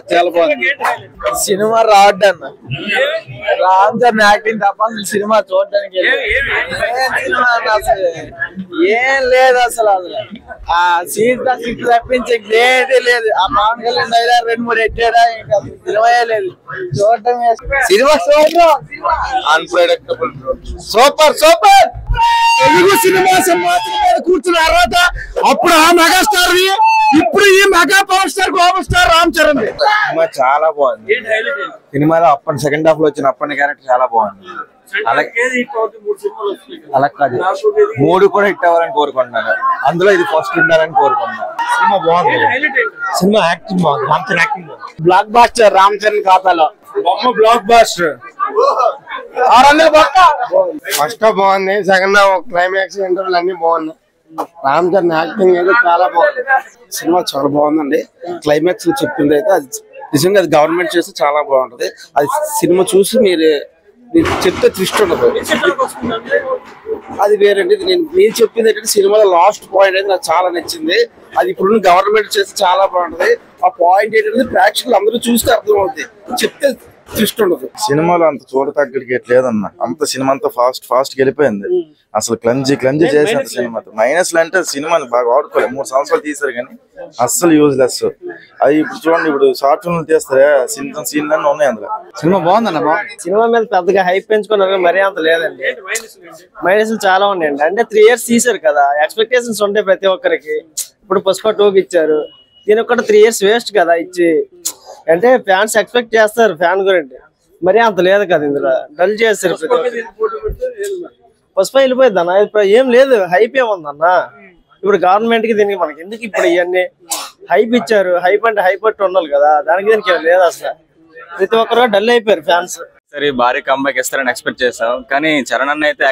చాలా బాగుంది cinema. Rod అన్న రామ్ చరణ్ యాక్టింగ్ తప్ప అసలు సినిమా చూడడానికి అసలు ఏం లేదు. అసలు ఆ సీట్ సిక్స్ తప్పించి ఏది లేదు. ఆ పవన్ కళ్యాణ్ డైలాగ్ 2-3 ఎట్టాడా ఇంకా సినిమా లేదు. చూడటం cinema unpredictable super super. Telugu cinema సింహాసనం మీద కూర్చున్న అర్హత అప్పుడు ఆ మెగాస్టార్, ఇప్పుడు ఈ mega power star global star Ram Charan. Cinema చాలా బాగుంది. సినిమాలో అప్పటి సెకండ్ హాఫ్ లో వచ్చిన అప్పటి క్యారెక్టర్ చాలా బాగుంది. అలా కాదు 3 కూడా హిట్ అవ్వాలని కోరుకుంటున్నాను. అందులో ఇది ఫస్ట్ ఉండాలని కోరుకుంటున్నాను. సినిమా బాగుంది. సినిమా యాక్టింగ్ బాగుంది. Ram Charan acting blockbuster. Ram Charan ఖాతాలో బొమ్మ బ్లాక్ బాస్టర్. ఫస్ట్ హాఫ్ బాగుంది. సెకండ్ హాఫ్ క్లైమాక్స్ ఇంటర్వెల్ అన్ని బాగున్నాయి. రామ్ చరణ్ యాక్టింగ్ అయితే చాలా బాగుంది. సినిమా చాలా బాగుందండి. క్లైమాక్స్ చెప్పింది అయితే అది నిజంగా అది గవర్నమెంట్ చేస్తే చాలా బాగుంటది. అది సినిమా చూసి మీరు చెప్తే ట్విస్ట్ ఉండదు. అది వేరండి. నేను చెప్పింది ఏంటంటే సినిమాలో లాస్ట్ పాయింట్ అయితే నాకు చాలా నచ్చింది. అది ఇప్పుడు గవర్నమెంట్ చేస్తే చాలా బాగుంటది. ఆ పాయింట్ ఏంటంటే ప్రేక్షకులు అందరూ చూస్తే అర్థమవుతుంది. చెప్తే ట్విస్ట్ ఉండదు. సినిమాలో అంత చూడతగ్గడికి లేదన్న. అంత సినిమా అంతా ఫాస్ట్ వెళ్ళిపోయింది. అసలు క్లంజీ చేసిన సినిమా. మైనస్లు అంటే సినిమాని బాగా వాడుకోలేదు. 3 సంవత్సరాలు తీసారు కానీ అస్సలు యూజ్లెస్. అది ఇప్పుడు చూడండి, ఇప్పుడు షార్ట్ ఫిల్మ్ తీస్తారే సీన్ అన్నీ ఉన్నాయి అందులో. సినిమా బాగుందన్న. సినిమా మీద పెద్దగా హైప్ పెంచుకున్నారు మరీ అంత లేదండి. మైనస్లు చాలా ఉన్నాయండి. అంటే 3 years తీసారు కదా, ఎక్స్పెక్టేషన్స్ ఉంటాయి ప్రతి ఒక్కరికి. ఇప్పుడు పుష్ప 2కి ఇచ్చారు, దీనికి కూడా 3 years వేస్ట్ కదా ఇచ్చి. అంటే ఫ్యాన్స్ ఎక్స్పెక్ట్ చేస్తారు ఫ్యాన్ గురించి, మరీ అంత లేదు కదా ఇందులో. డల్ చేస్తారు. పుష్ప వెళ్ళిపోయింది అన్న. ఇప్పుడు ఏం లేదు, హైప్ ఏముందన్న. ఇప్పుడు గవర్నమెంట్ కి దీనికి మనకి ఎందుకు ఇప్పుడు ఇవన్నీ హైప్ ఇచ్చారు. హైప్ అంటే హైప్ పట్టు ఉండాలి కదా, దానికి దీనికి లేదు. అసలు ప్రతి ఒక్కరు డల్ అయిపోయారు ఫ్యాన్స్. సరే భారీ కంబ్యాక్ ఇస్తారని ఎక్స్పెక్ట్ చేసాం, కానీ చరణ్ అన్న అయితే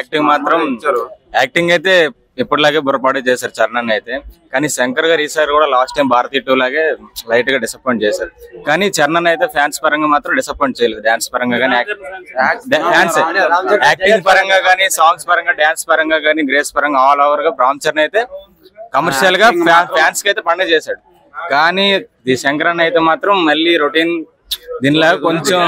యాక్టింగ్ అయితే ఇప్పటిలాగే బుర్రపాటు చేశారు చరణ్ అన్న అయితే. కానీ శంకర్ గారు ఈసారి కూడా లాస్ట్ టైం భారతీ 2 లాగే లైట్ గా డిసప్పాయింట్ చేశారు. కానీ చరణ్ అన్న అయితే ఫ్యాన్స్ పరంగా మాత్రం డిసప్పాయింట్ చేయలేదు. డాన్స్ పరంగా కానీ, యాక్టింగ్ పరంగా కానీ, సాంగ్స్ పరంగా, డాన్స్ పరంగా కానీ, గ్రేస్ పరంగా ఆల్ ఓవర్ గా రామ్ చరణ్ అయితే కమర్షియల్ గా ఫ్యాన్స్ కి అయితే పండుగ చేశాడు. కానీ ది శంకర్ అన్న అయితే మాత్రం మళ్ళీ రొటీన్ దీనిలా కొంచెం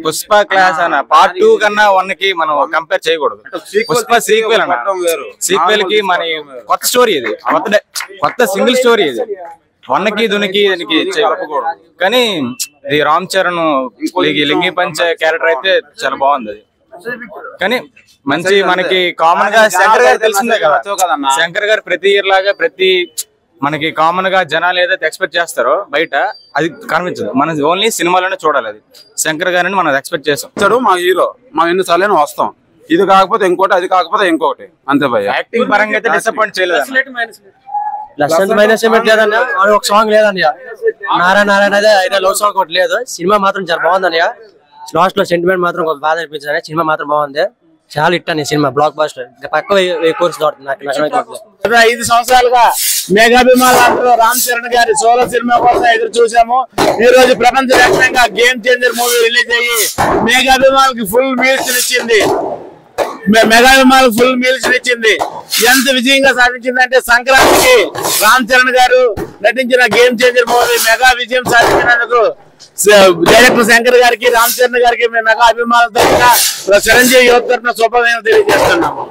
పుష్ప క్లాస్ అన్న పార్ట్ 2 కన్నా 1 కి మనం కంపేర్ చేయకూడదు. పుష్ప సీక్వెల్ అన్న, సీక్వెల్ కి మన కొత్త స్టోరీ ఇది, కొత్త సింగిల్ స్టోరీ ఇది. 1 కి దీనికి చెప్పకూడదు. కానీ ఇది రామ్ చరణ్ లింగి పంచ క్యారెక్టర్ అయితే చాలా బాగుంది. అది కానీ మంచి మనకి కామన్ గా శంకర్ గారు తెలిసిందే కదా. శంకర్ గారు ప్రతి ఇయర్ లాగా ప్రతి మనకి కామన్ గా జనాలు ఏదైతే ఎక్స్పెక్ట్ చేస్తారో బయట అది కనిపించదు. మనం ఓన్లీ సినిమాలోనే చూడాలి. అది శంకర్ గారిని మనం ఎక్స్పెక్ట్ చేస్తాం. మా హీరో మనం ఎన్నిసార్లు వస్తాం. ఇది కాకపోతే ఇంకోటి, అది కాకపోతే ఇంకోటి, అంతే భయ్య. యాక్టింగ్ పరంగా అయితే డిసప్పాయింట్ చేయలేదు. ఒక సాంగ్ లేదన్నయ్య, నారాయణ అయితే లవ్ సాంగ్ ఒకటి లేదు. సినిమా మాత్రం చాలా బాగుందన్నయ్య. లాస్ట్ లో సెంటిమెంట్ మాత్రం ఒక బాధ అనిపించింది. సినిమా మాత్రం బాగుంది, చాలా హిట్ అని సినిమా. బ్లాక్ బాస్టర్ పక్క 1000 కోర్సు దొరుకుతుంది. 5 సంవత్సరాలుగా మెగాభిమానులందరూ రామ్ చరణ్ గారి సోలో సినిమా కోసం ఎదురు చూసాము. ఈ రోజు ప్రపంచవ్యాప్తంగా గేమ్ చేంజర్ మూవీ రిలీజ్ అయ్యి మెగాభిమానులకి ఫుల్ మీల్స్ ఇచ్చింది. ఎంత విజయంగా సాధించిందంటే సంక్రాంతికి రామ్ చరణ్ గారు నటించిన గేమ్ చేంజర్ మూవీ మెగా విజయం సాధించినందుకు డైరెక్టర్ శంకర్ గారికి, రామ్ చరణ్ గారికి మెగా అభిమానుల తరఫున, చిరంజీవి యువత తరఫున శుభాకాంక్షలు తెలియజేస్తున్నాము.